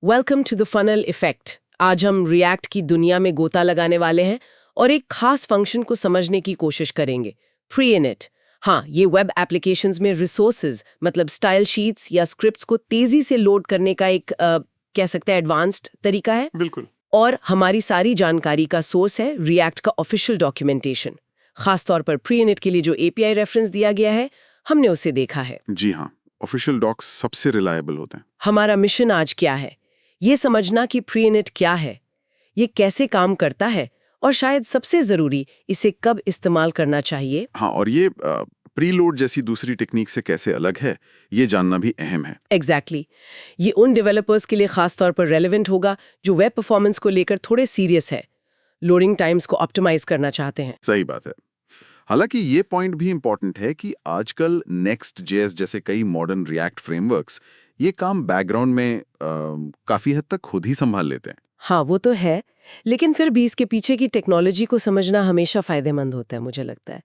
Welcome to the funnel effect. आज हम react की दुनिया में गोता लगाने वाले हैं और एक खास फंक्शन को समझने की कोशिश करेंगे, प्री इनिट। हाँ, ये वेब एप्लीकेशंस में रिसोर्सेज मतलब स्टाइल शीट्स या स्क्रिप्ट्स को तेजी से लोड करने का एक कह सकते हैं एडवांस्ड तरीका है। बिल्कुल। और हमारी सारी जानकारी का सोर्स है रिएक्ट का ऑफिशियल डॉक्यूमेंटेशन। खासतौर पर प्री इनिट के लिए जो एपीआई रेफरेंस दिया गया है, हमने उसे देखा है। जी हाँ, ऑफिशियल डॉक्स सबसे रिलायबल होते हैं। हमारा मिशन आज क्या है? ये समझना कि प्री इनिट क्या है, ये कैसे काम करता है और शायद सबसे जरूरी, इसे कब इस्तेमाल करना चाहिए। हाँ, और ये प्रीलोड जैसी दूसरी टेक्निक से कैसे अलग है, ये जानना भी अहम है। एग्जैक्टली। ये उन डेवलपर्स के लिए खास तौर पर रेलेवेंट होगा जो वेब परफॉर्मेंस को लेकर थोड़े सीरियस है, लोडिंग टाइम्स को ऑप्टिमाइज करना चाहते हैं। सही बात है। हालांकि ये पॉइंट भी इंपॉर्टेंट है कि आजकल नेक्स्ट जेएस जैसे कई मॉडर्न रिएक्ट फ्रेमवर्क्स ये काम बैकग्राउंड में काफी हद तक खुद ही संभाल लेते हैं। हाँ, वो तो है, लेकिन फिर भी इसके पीछे की टेक्नोलॉजी को समझना हमेशा फायदेमंद होता है, मुझे लगता है,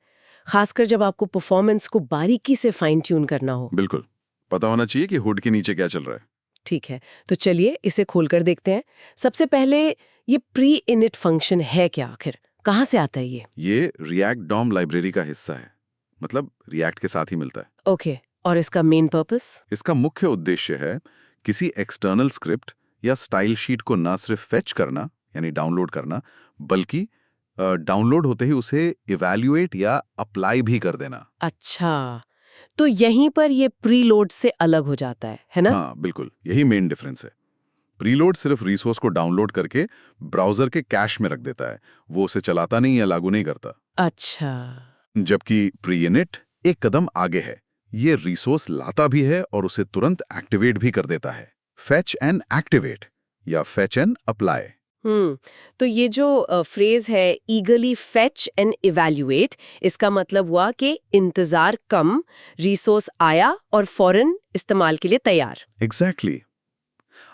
खासकर जब आपको परफॉर्मेंस को बारीकी से फाइन ट्यून करना हो। बिल्कुल, पता होना चाहिए कि हुड के नीचे क्या चल रहा है। ठीक है, तो चलिए इसे खोलकर देखते हैं। सबसे पहले ये प्री इनिट फंक्शन है क्या, आखिर कहाँ से आता है ये? ये रिएक्ट डॉम लाइब्रेरी का हिस्सा है, मतलब रिएक्ट के साथ ही मिलता है। ओके, और इसका मेन पर्पस? इसका मुख्य उद्देश्य है किसी एक्सटर्नल स्क्रिप्ट या स्टाइल शीट को ना सिर्फ फेच करना यानी डाउनलोड करना, बल्कि डाउनलोड होते ही उसे इवैल्यूएट या अप्लाई भी कर देना। अच्छा, तो यहीं पर ये प्रीलोड से अलग हो जाता है ना? हाँ बिल्कुल, यही मेन डिफरेंस है। प्रीलोड सिर्फ रिसोर्स को डाउनलोड करके ब्राउजर के कैश में रख देता है, वो उसे चलाता नहीं या लागू नहीं करता। अच्छा। जबकि प्री इनिट एक कदम आगे है, ये रिसोर्स लाता भी है और उसे तुरंत एक्टिवेट भी कर देता है। फेच एंड एक्टिवेट या फेच एंड अप्लाई। तो ये जो फ्रेज है ईगरली फेच एंड इवैल्यूएट, इसका मतलब हुआ कि इंतजार कम, रिसोर्स आया और फौरन इस्तेमाल के लिए तैयार। एग्जैक्टली।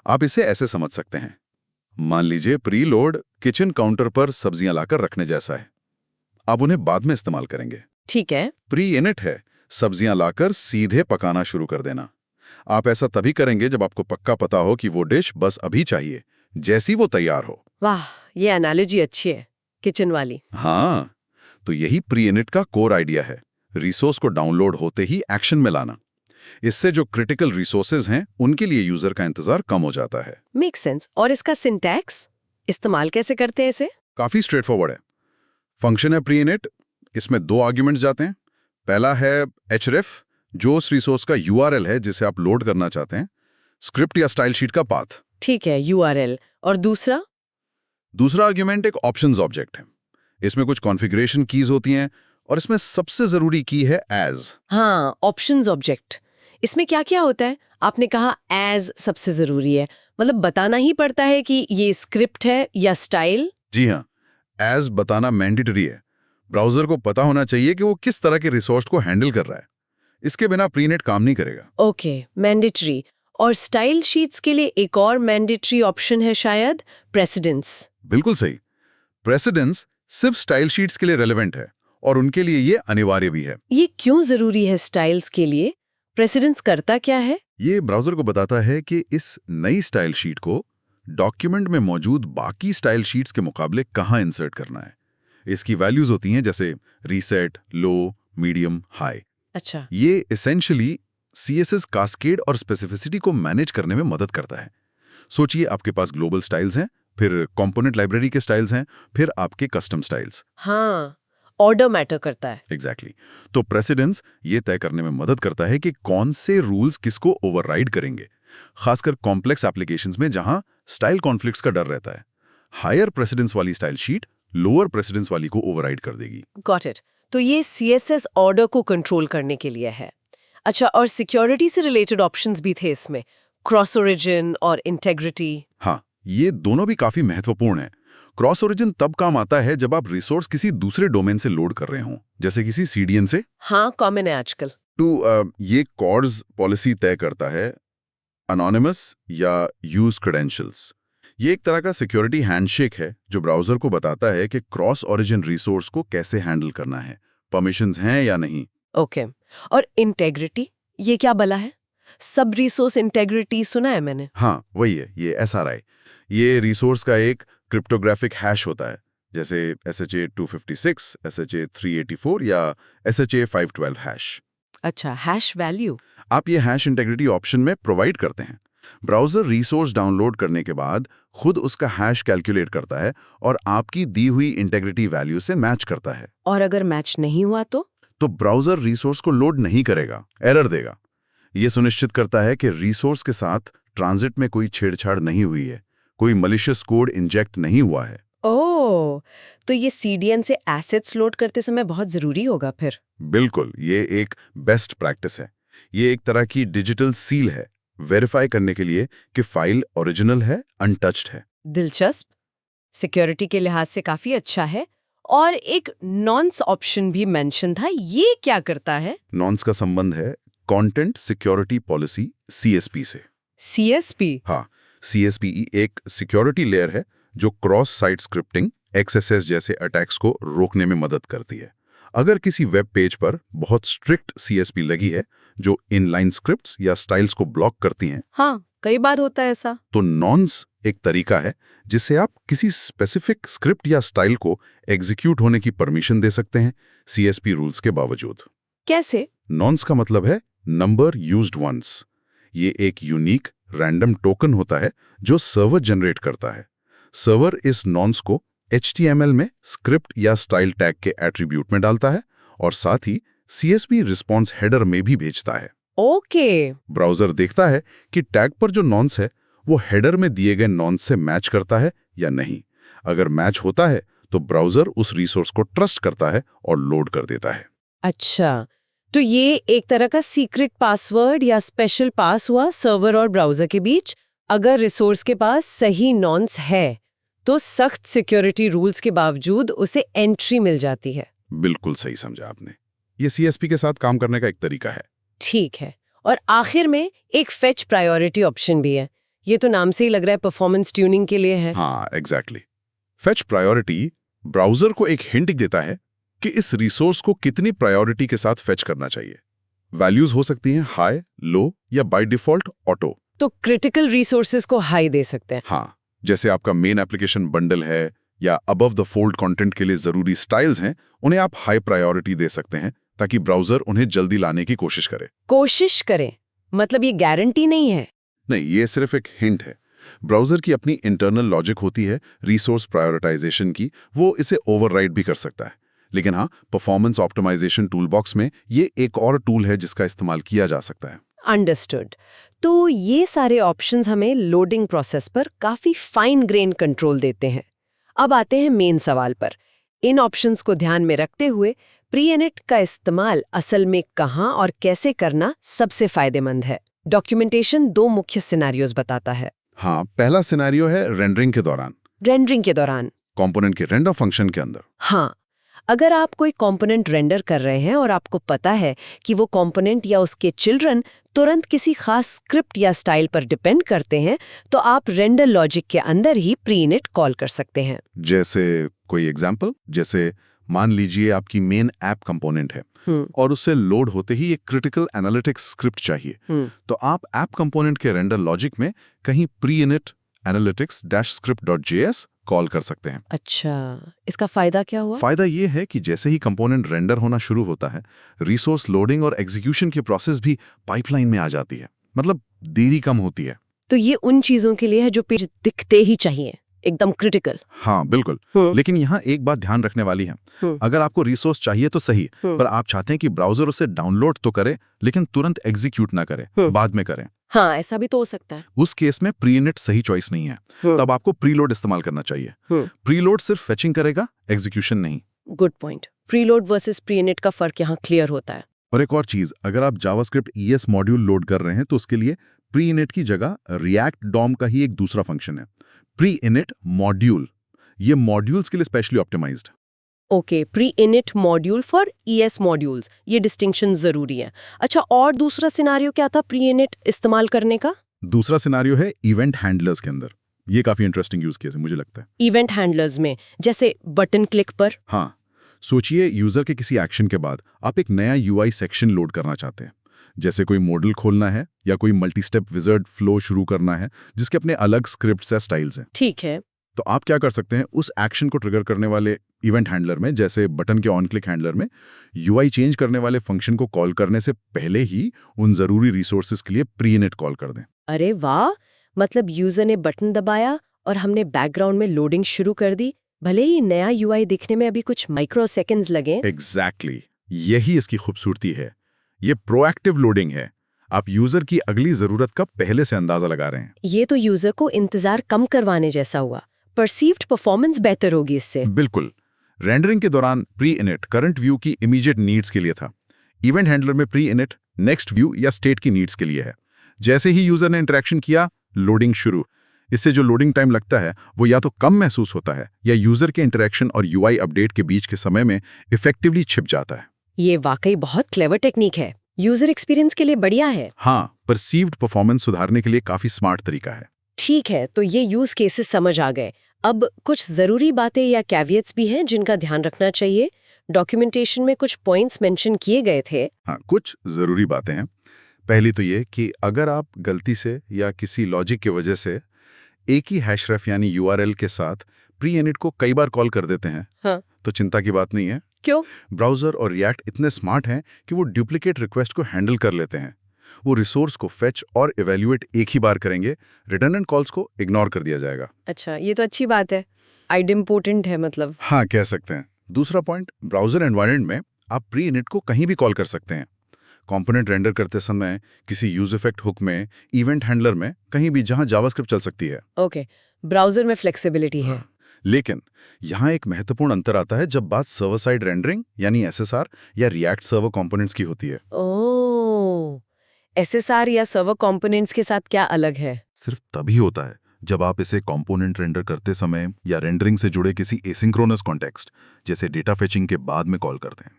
आप इसे ऐसे समझ सकते हैं, मान लीजिए प्रीलोड किचन काउंटर पर सब्जियां लाकर रखने जैसा है, आप उन्हें बाद में इस्तेमाल करेंगे। ठीक है। प्री इनिट है सब्जियां लाकर सीधे पकाना शुरू कर देना। आप ऐसा तभी करेंगे जब आपको पक्का पता हो कि वो डिश बस अभी चाहिए, जैसी वो तैयार हो। वाह, ये एनालॉजी अच्छी है, किचन वाली। हाँ, तो यही प्री इनिट का कोर आइडिया है, रिसोर्स को डाउनलोड होते ही एक्शन में लाना। इससे जो क्रिटिकल रिसोर्सेज हैं उनके लिए यूजर का इंतजार कम हो जाता है। Make sense. और इसका सिंटैक्स, इस्तेमाल कैसे करते हैं इसे? काफी स्ट्रेट फॉरवर्ड है। फंक्शन है प्री इनिट, इसमें 2 आर्ग्यूमेंट्स जाते हैं। पहला है href, जो उस रिसोर्स का यूआरएल है जिसे आप लोड करना चाहते हैं, स्क्रिप्ट या स्टाइल शीट का पाथ। ठीक है, यूआरएल। और दूसरा? दूसरा आर्ग्यूमेंट एक ऑप्शंस ऑब्जेक्ट है, इसमें कुछ कॉन्फ़िगरेशन कीज होती हैं और इसमें सबसे जरूरी की है एज। हाँ, ऑप्शंस ऑब्जेक्ट। इसमें क्या क्या होता है? आपने कहा एज सबसे जरूरी है, मतलब बताना ही पड़ता है कि ये स्क्रिप्ट है या स्टाइल? जी हाँ, एज बताना मैंडेटरी है। ब्राउजर को पता होना चाहिए कि वो किस तरह के रिसोर्स को हैंडल कर रहा है, इसके बिना प्रीनेट काम नहीं करेगा। Okay, mandatory. और स्टाइल शीट्स के लिए एक और मैंडेटरी ऑप्शन है शायद, प्रेसिडेंस। बिल्कुल सही। प्रेसिडेंस सिर्फ स्टाइल शीट्स के लिए रेलेवेंट है और उनके लिए ये अनिवार्य भी है। ये क्यों जरूरी है स्टाइल्स के लिए? प्रेसिडेंस करता क्या है? ये ब्राउजर को बताता है कि इस नई स्टाइल शीट को डॉक्यूमेंट में मौजूद बाकी स्टाइल शीट्स के मुकाबले कहाँ इंसर्ट करना है। इसकी वैल्यूज होती हैं जैसे रीसेट, लो, मीडियम, हाई। अच्छा। ये एसेंशियली CSS कास्केड और स्पेसिफिसिटी को मैनेज करने में मदद करता है। सोचिए आपके पास ग्लोबल स्टाइल्स हैं, फिर कंपोनेंट लाइब्रेरी के स्टाइल्स हैं, फिर आपके कस्टम स्टाइल्स। हाँ, ऑर्डर मैटर करता है। एग्जैक्टली। तो प्रेसिडेंस ये तय करने में मदद करता है कि कौन से रूल्स किसको ओवरराइड करेंगे, खासकर कॉम्प्लेक्स एप्लीकेशंस में जहां स्टाइल कॉन्फ्लिक्ट्स का डर रहता है। हायर प्रेसिडेंस वाली स्टाइल शीट लोअर प्रेसिडेंस वाली को ओवरराइड कर देगी। Got it. तो ये CSS ऑर्डर को कंट्रोल करने के लिए है। अच्छा, और सिक्योरिटी से रिलेटेड ऑप्शंस भी थे इसमें, क्रॉस ओरिजिन और इंटेग्रिटी। हाँ, ये दोनों भी काफी महत्वपूर्ण हैं। क्रॉस ओरिजिन तब काम आता है जब आप रिसोर्स किसी दूसरे डोमेन से लोड कर रहे हों, जैसे किसी CDN से। हाँ, कॉमन है आजकल। ये कॉर्ड्स पॉलिसी तय करता है, अनोनिमस या यूज क्रेडेंशियल्स। ये एक तरह का सिक्योरिटी हैंडशेक है जो ब्राउजर को बताता है कि क्रॉस ओरिजिन रिसोर्स को कैसे हैंडल करना है, परमिशंस हैं या नहीं। ओके। और इंटेग्रिटी, ये क्या भला है? सब रिसोर्स इंटेग्रिटी सुना है मैंने। हाँ, वही है, ये SRI। ये रिसोर्स का एक क्रिप्टोग्राफिक हैश होता है, जैसे SHA-256, SHA-384 या SHA-512 हैश। अच्छा, हैश वैल्यू। आप ये हैश इंटेग्रिटी ऑप्शन में प्रोवाइड करते हैं। ब्राउज़र रिसोर्स डाउनलोड करने के बाद खुद उसका हैश कैलकुलेट करता है और आपकी दी हुई इंटेग्रिटी वैल्यू से मैच करता है। और अगर मैच नहीं हुआ तो ब्राउज़र रिसोर्स को लोड नहीं करेगा, एरर देगा। ये सुनिश्चित करता है कि रिसोर्स के साथ ट्रांजिट में कोई छेड़छाड़ नहीं हुई है, कोई मलिशियस कोड इंजेक्ट नहीं हुआ है। ओह, तो ये CDN से एसेट्स लोड करते समय बहुत जरूरी होगा फिर। बिल्कुल, ये एक बेस्ट प्रैक्टिस है। ये एक तरह की डिजिटल सील है, वेरीफाई करने के लिए कि फाइल ओरिजिनल है, अनटच्ड है। दिलचस्प, सिक्योरिटी के लिहाज से काफी अच्छा है। और एक नॉन्स ऑप्शन भी मेंशन था, ये क्या करता है? नॉन्स का संबंध है कंटेंट सिक्योरिटी पॉलिसी CSP से। CSP? हाँ, CSP एक सिक्योरिटी लेयर है जो क्रॉस साइट स्क्रिप्टिंग, XSS जैसे अटैक्स को रोकने में मदद करती है। अगर किसी वेब पेज पर बहुत स्ट्रिक्ट CSP लगी है जो इनलाइन स्क्रिप्ट्स या स्टाइल्स को ब्लॉक करती हैं, हाँ, कई बार होता है ऐसा। तो नॉन्स एक तरीका है जिससे आप किसी स्पेसिफिक स्क्रिप्ट या स्टाइल को एग्जीक्यूट होने की परमिशन दे सकते हैं CSP रूल्स के बावजूद। कैसे? नॉन्स का मतलब है नंबर यूज्ड वंस। ये एक यूनिक रैंडम टोकन होता है जो सर्वर जनरेट करता है। सर्वर इस नॉन्स को HTML में स्क्रिप्ट या स्टाइल टैग के एट्रीब्यूट में डालता है और साथ ही CSP रिस्पॉन्स हेडर में भी भेजता है। ओके। ब्राउजर देखता है कि टैग पर जो नॉन्स है वो हेडर में दिए गए नॉन्स से मैच करता है या नहीं। अगर मैच होता है तो ब्राउजर उस रिसोर्स को ट्रस्ट करता है और लोड कर देता है। अच्छा, तो ये एक तरह का सीक्रेट पासवर्ड या स्पेशल पास हुआ सर्वर और ब्राउजर के बीच। अगर रिसोर्स के पास सही नॉन्स है तो सख्त सिक्योरिटी रूल्स के बावजूद उसे एंट्री मिल जाती है। बिल्कुल सही समझा आपने। ये CSP के साथ काम करने का एक तरीका है। ठीक है। और आखिर में एक फेच प्रायोरिटी ऑप्शन भी है। ये तो नाम से ही लग रहा है परफॉर्मेंस ट्यूनिंग के लिए है। हाँ, एग्जैक्टली। फेच प्रायोरिटी ब्राउजर को एक हिंट देता है कि इस रिसोर्स को कितनी प्रायोरिटी के साथ फेच करना चाहिए। वैल्यूज हो सकती हैं हाई, लो या बाय डिफॉल्ट ऑटो। तो क्रिटिकल रिसोर्सेज को हाई दे सकते हैं। हाँ, जैसे आपका मेन एप्लीकेशन बंडल है या अबव द फोल्ड कंटेंट के लिए जरूरी स्टाइल्स हैं, उन्हें आप हाई प्रायोरिटी दे सकते हैं ताकि ब्राउजर उन्हें जल्दी लाने की कोशिश करे। कोशिश करें मतलब ये गारंटी नहीं है। नहीं, ये सिर्फ एक हिंट है। ब्राउजर की अपनी इंटरनल लॉजिक होती है रिसोर्स प्रायोरिटाइजेशन की, वो इसे ओवरराइड भी कर सकता है। लेकिन हाँ, परफॉर्मेंस ऑप्टिमाइजेशन टूलबॉक्स में ये एक और टूल है जिसका इस्तेमाल किया जा सकता है। अंडरस्टूड। तो ये सारे ऑप्शंस हमें लोडिंग प्रोसेस पर काफी फाइन ग्रेन कंट्रोल देते हैं। अब आते हैं मेन सवाल पर। इन ऑप्शंस को ध्यान में रखते हुए प्री-इनिट का इस्तेमाल असल में कहाँ और कैसे करना सबसे फायदेमंद है? डॉक्यूमेंटेशन 2 मुख्य सिनेरियोज बताता है। हाँ, पहला सिनेरियो है रेंडरिंग के दौरान, रेंडरिंग के दौरान कंपोनेंट के रेंडर फंक्शन के अंदर। हाँ, अगर आप कोई कंपोनेंट रेंडर कर रहे हैं और आपको पता है कि वो कंपोनेंट या उसके चिल्ड्रन तुरंत किसी खास स्क्रिप्ट या स्टाइल पर डिपेंड करते हैं, तो आप रेंडर लॉजिक के अंदर ही प्री-इनिट कॉल कर सकते हैं। जैसे कोई एग्जांपल, जैसे मान लीजिए आपकी मेन ऐप कंपोनेंट है और उससे लोड होते ही एक क्रिटिकल एनालिटिक्स स्क्रिप्ट चाहिए, तो आप ऐप कंपोनेंट के रेंडर लॉजिक में कहीं प्री-इनिट analytics-script.js कॉल कर सकते हैं। अच्छा, इसका फायदा क्या हुआ? फायदा ये है कि जैसे ही कंपोनेंट रेंडर होना शुरू होता है, रिसोर्स लोडिंग और एग्जीक्यूशन की प्रोसेस भी पाइपलाइन में आ जाती है, मतलब देरी कम होती है। तो ये उन चीजों के लिए है जो पेज दिखते ही चाहिए, एकदम क्रिटिकल। हाँ, बिल्कुल। लेकिन यहाँ एक बात ध्यान रखने वाली है। अगर आपको रिसोर्स चाहिए तो सही, पर आप चाहते हैं कि ब्राउजर उसे डाउनलोड तो करे लेकिन तुरंत एग्जीक्यूट ना करे, बाद में करें। हाँ, ऐसा भी तो हो सकता है। उस केस में प्री-इनिट सही चॉइस नहीं है। तब आपको प्रीलोड इस्तेमाल करना चाहिए। प्रीलोड सिर्फ फेचिंग करेगा, एग्जीक्यूशन नहीं। Good point. Preload versus pre-init का फर्क यहाँ क्लियर होता है। और एक और चीज, अगर आप जावास्क्रिप्ट ES मॉड्यूल लोड कर रहे हैं तो उसके लिए प्री-इनिट की जगह रिएक्ट डॉम का ही एक दूसरा फंक्शन है, प्री-इनिट मॉड्यूल। ये मॉड्यूल्स के लिए specially optimised. Okay, pre init module for ES modules, ये डिस्टिंक्शन जरूरी है। अच्छा, और दूसरा सिनारियो क्या था प्री-इनिट इस्तेमाल करने का? दूसरा सिनारियो है इवेंट हैंडलर्स के अंदर। ये काफी इंटरेस्टिंग यूज केस है मुझे लगता है। इवेंट हैंडलर्स में जैसे बटन क्लिक पर? हाँ, सोचिए यूजर के किसी एक्शन के बाद आप एक नया UI सेक्शन लोड करना चाहते हैं, जैसे कोई मॉडल खोलना है या कोई मल्टी स्टेप विज़ार्ड फ्लो शुरू करना है जिसके अपने अलग स्क्रिप्ट्स या स्टाइल्स हैं। ठीक है। तो आप क्या कर सकते हैं, उस एक्शन को ट्रिगर करने वाले इवेंट हैंडलर में, जैसे बटन के ऑन क्लिक हैंडलर में, यूआई चेंज करने वाले फंक्शन को कॉल करने से पहले ही उन जरूरी रिसोर्सेज के लिए प्री इनिट कॉल कर दें। अरे वाह, मतलब यूजर ने बटन दबाया और हमने बैकग्राउंड में लोडिंग शुरू कर दी, भले ही नया यूआई दिखने में अभी कुछ माइक्रो सेकेंड्स लगे। एग्जैक्टली, यही इसकी खूबसूरती है। ये प्रोएक्टिव लोडिंग है। आप यूजर की अगली जरूरत का पहले से अंदाजा लगा रहे हैं। ये तो यूजर को इंतजार कम करवाने जैसा हुआ। परसीव्ड परफॉर्मेंस बेहतर होगी इससे। बिल्कुल। रेंडरिंग के दौरान प्री इनिट करंट व्यू की इमीडिएट नीड्स के लिए था। इवेंट हैंडलर में प्री इनिट नेक्स्ट व्यू या स्टेट की नीड्स के लिए है। जैसे ही यूजर ने इंटरेक्शन किया, लोडिंग शुरू। इससे जो लोडिंग टाइम लगता है वो या तो कम महसूस होता है या यूजर के इंटरेक्शन और यूआई अपडेट के बीच के समय में इफेक्टिवली छिप जाता है। ये वाकई बहुत क्लेवर टेक्निक है, यूजर एक्सपीरियंस के लिए बढ़िया है। हाँ, परसीव्ड परफॉर्मेंस सुधारने के लिए काफी स्मार्ट तरीका है। ठीक है, तो ये यूज केसेस समझ आ गए। अब कुछ जरूरी बातें या कैवियट्स भी हैं जिनका ध्यान रखना चाहिए। डॉक्यूमेंटेशन में कुछ पॉइंट्स मेंशन किए गए थे। हाँ, कुछ जरूरी बातें हैं। पहली तो ये कि अगर आप गलती से या किसी लॉजिक की वजह से एक ही हैशरेफ यानी यूआरएल के साथ प्री इनिट को कई बार कॉल कर देते हैं, हाँ। तो चिंता की बात नहीं है। क्यों? ब्राउजर और रिएक्ट इतने स्मार्ट हैं कि वो डुप्लीकेट रिक्वेस्ट को हैंडल कर लेते हैं। वो रिसोर्स को फेच और इवैल्यूएट एक ही बार करेंगे, रिडंडेंट कॉल्स को इग्नोर कर दिया जाएगा। अच्छा, ये तो अच्छी बात है। आइडेम्पोर्टेंट है मतलब। हाँ, कह सकते हैं। दूसरा पॉइंट, ब्राउजर एनवायरनमेंट में आप प्री इनिट को कहीं भी कॉल कर सकते हैं। कंपोनेंट रेंडर करते समय, किसी यूज इफेक्ट हुक में, इवेंट हैंडलर में, कहीं भी जहां जावास्क्रिप्ट चल सकती है। ओके, ब्राउजर में फ्लेक्सिबिलिटी है। लेकिन यहाँ एक महत्वपूर्ण अंतर आता है जब बात सर्वर साइड रेंडरिंग यानी एसएसआर या रिएक्ट सर्वर कंपोनेंट्स की होती है। ओह, एसएसआर या सर्वर कंपोनेंट्स के साथ क्या अलग है? सिर्फ तभी होता है जब आप इसे कंपोनेंट रेंडर करते समय या रेंडरिंग से जुड़े किसी एसिंक्रोनस कॉन्टेक्स्ट जैसे डेटा फेचिंग के बाद में कॉल करते हैं।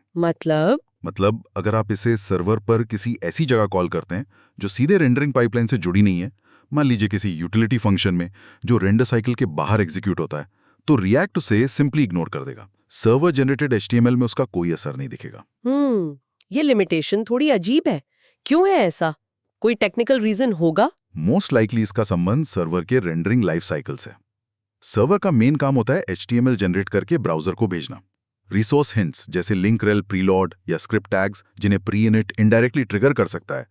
मतलब अगर आप इसे सर्वर पर किसी ऐसी जगह कॉल करते हैं जो सीधे रेंडरिंग पाइपलाइन से जुड़ी नहीं है, मान लीजिए किसी यूटिलिटी फंक्शन में जो रेंडर साइकिल के बाहर एग्जीक्यूट होता है, तो रिएक्ट उसे सिंपली इग्नोर कर देगा। सर्वर जनरेटेड एचटीएमएल में उसका कोई असर नहीं दिखेगा। ये लिमिटेशन थोड़ी अजीब है। क्यों है ऐसा? कोई टेक्निकल रीजन होगा? मोस्ट लाइकली इसका संबंध सर्वर के रेंडरिंग लाइफ साइकिल से। सर्वर का मेन काम होता है एचटीएमएल जनरेट करके ब्राउजर को भेजना। रिसोर्स हिंट्स जैसे लिंक रेल प्रीलोड या स्क्रिप्ट टैग्स, जिन्हें प्री इनिट इनडायरेक्टली ट्रिगर कर सकता है,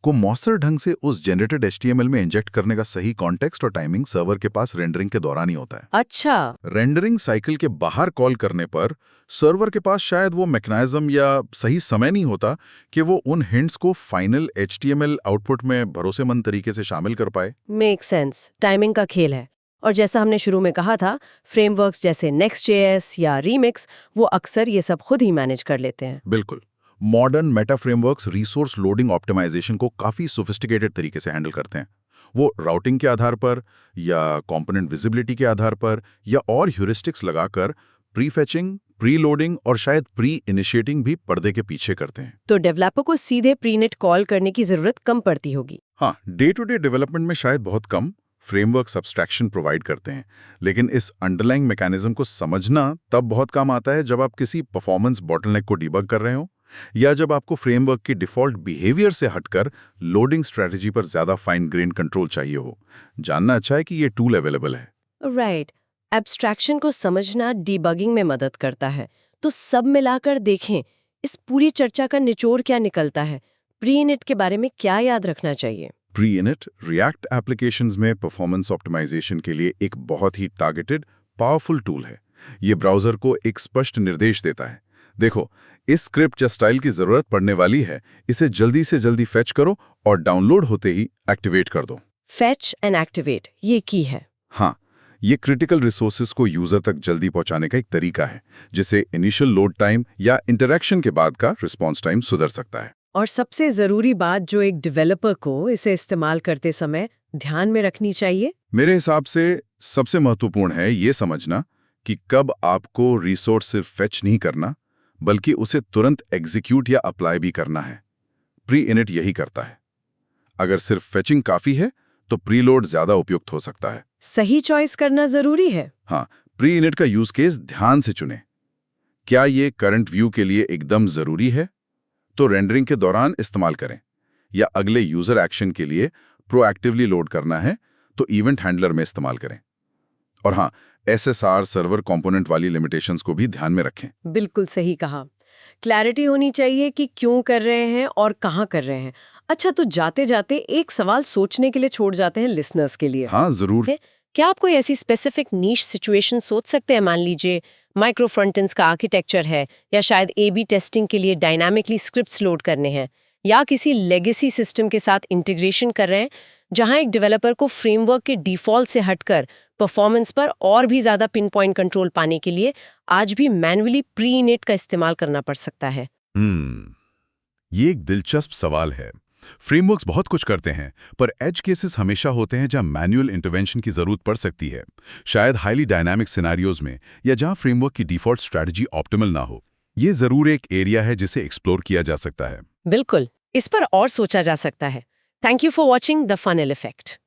को मौसर ढंग से उस जनरेटेड एचटीएमएल में इंजेक्ट करने का सही कॉन्टेक्स्ट और टाइमिंग सर्वर के पास रेंडरिंग के दौरान ही होता है। अच्छा। रेंडरिंग साइकिल के बाहर कॉल करने पर सर्वर के पास शायद वो मैकेनिज्म या सही समय नहीं होता कि वो उन हिंट्स को फाइनल एचटीएमएल आउटपुट में भरोसेमंद तरीके से शामिल कर पाए। मेक सेंस, टाइमिंग का खेल है। और जैसा हमने शुरू में कहा था, फ्रेमवर्क्स जैसे नेक्स्ट.js या रीमिक्स वो अक्सर ये सब खुद ही मैनेज कर लेते हैं। बिल्कुल। Modern meta frameworks resource loading optimisation को काफी सोफिस्टिकेटेड तरीके से हैंडल करते हैं। वो राउटिंग के आधार पर या कंपोनेंट विजिबिलिटी के आधार पर या और ह्यूरिस्टिक्स लगाकर प्री फेचिंग, प्री लोडिंग और शायद प्री इनिशिएटिंग भी पर्दे के पीछे करते हैं। तो डेवलपर को सीधे प्रीनिट कॉल करने की जरूरत कम पड़ती होगी। हाँ, डे टू डे डेवलपमेंट में शायद बहुत कम। फ्रेमवर्क सब्सट्रैक्शन प्रोवाइड करते हैं, लेकिन इस अंडरलाइंग मैकेनिज्म को समझना तब बहुत काम आता है जब आप किसी परफॉर्मेंस बॉटलनेक को डिबग कर रहे हो या जब आपको फ्रेमवर्क की डिफॉल्ट बिहेवियर से हटकर लोडिंग स्ट्रेटजी पर ज्यादा फाइन ग्रेन कंट्रोल चाहिए हो। जानना अच्छा है कि ये टूल अवेलेबल है। राइट। एब्स्ट्रैक्शन को समझना डिबगिंग में मदद करता है। तो सब मिलाकर देखें, इस पूरी चर्चा का निचोड़ क्या निकलता है? प्री इनिट के बारे में क्या याद रखना चाहिए? प्री इनिट रिएक्ट एप्लीकेशंस में परफॉर्मेंस ऑप्टिमाइजेशन के लिए एक बहुत ही टारगेटेड पावरफुल टूल है। ये ब्राउजर को एक स्पष्ट निर्देश देता है, देखो इस स्क्रिप्ट या स्टाइल की जरूरत पड़ने वाली है, इसे जल्दी से जल्दी फेच करो और डाउनलोड होते ही एक्टिवेट कर दो। फेच एंड एक्टिवेट, ये की है। हाँ, ये क्रिटिकल रिसोर्सेज को यूजर तक जल्दी पहुंचाने का एक तरीका है, जिससे इनिशियल लोड टाइम या इंटरैक्शन के बाद का रिस्पॉन्स टाइम सुधर सकता है। और सबसे जरूरी बात जो एक डेवलपर को इसे इस्तेमाल करते समय ध्यान में रखनी चाहिए, मेरे हिसाब से सबसे महत्वपूर्ण है ये समझना कि कब आपको रिसोर्स सिर्फ फेच नहीं करना, बल्कि उसे तुरंत एग्जीक्यूट या अप्लाई भी करना है। प्री इनिट यही करता है। अगर सिर्फ फेचिंग काफी है तो प्रीलोड ज्यादा उपयुक्त हो सकता है। सही चॉइस करना जरूरी है। हाँ, प्री इनिट का यूज केस ध्यान से चुनें। क्या ये करंट व्यू के लिए एकदम जरूरी है? तो रेंडरिंग के दौरान इस्तेमाल करें। या अगले यूजर एक्शन के लिए प्रोएक्टिवली लोड करना है तो इवेंट हैंडलर में इस्तेमाल करें। और हाँ, SSR सर्वर कंपोनेंट वाली लिमिटेशंस को भी ध्यान में रखें। बिल्कुल सही कहा। क्लैरिटी होनी चाहिए कि क्यों कर रहे हैं और कहाँ कर रहे हैं। अच्छा, तो जाते जाते एक सवाल सोचने के लिए छोड़ जाते हैं लिसनर्स के लिए। हाँ, जरूर। क्या आप कोई ऐसी स्पेसिफिक नीश सिचुएशन सोच सकते हैं? मान लीजिए माइक्रो फ्रंटेंड्स का आर्किटेक्चर है, या शायद AB टेस्टिंग के लिए डायनामिकली स्क्रिप्ट्स लोड करने हैं, या किसी लेगेसी सिस्टम के साथ इंटीग्रेशन कर रहे हैं, जहां एक डेवलपर को फ्रेमवर्क के डिफॉल्ट से हटकर परफॉर्मेंस पर और भी ज्यादा पिन पॉइंट कंट्रोल पाने के लिए आज भी मैन्युअली प्री इनिट का इस्तेमाल करना पड़ सकता है। ये एक दिलचस्प सवाल है। फ्रेमवर्क्स बहुत कुछ करते हैं, पर एज केसेस हमेशा होते हैं जहां मैनुअल इंटरवेंशन की जरूरत पड़ सकती है, शायद हाईली डायनामिक सिनेरियोज में, या जहां फ्रेमवर्क की डिफॉल्ट स्ट्रैटेजी ऑप्टिमल ना हो। ये जरूर एक एरिया है जिसे एक्सप्लोर किया जा सकता है। बिल्कुल, इस पर और सोचा जा सकता है। Thank you for watching the funnel effect.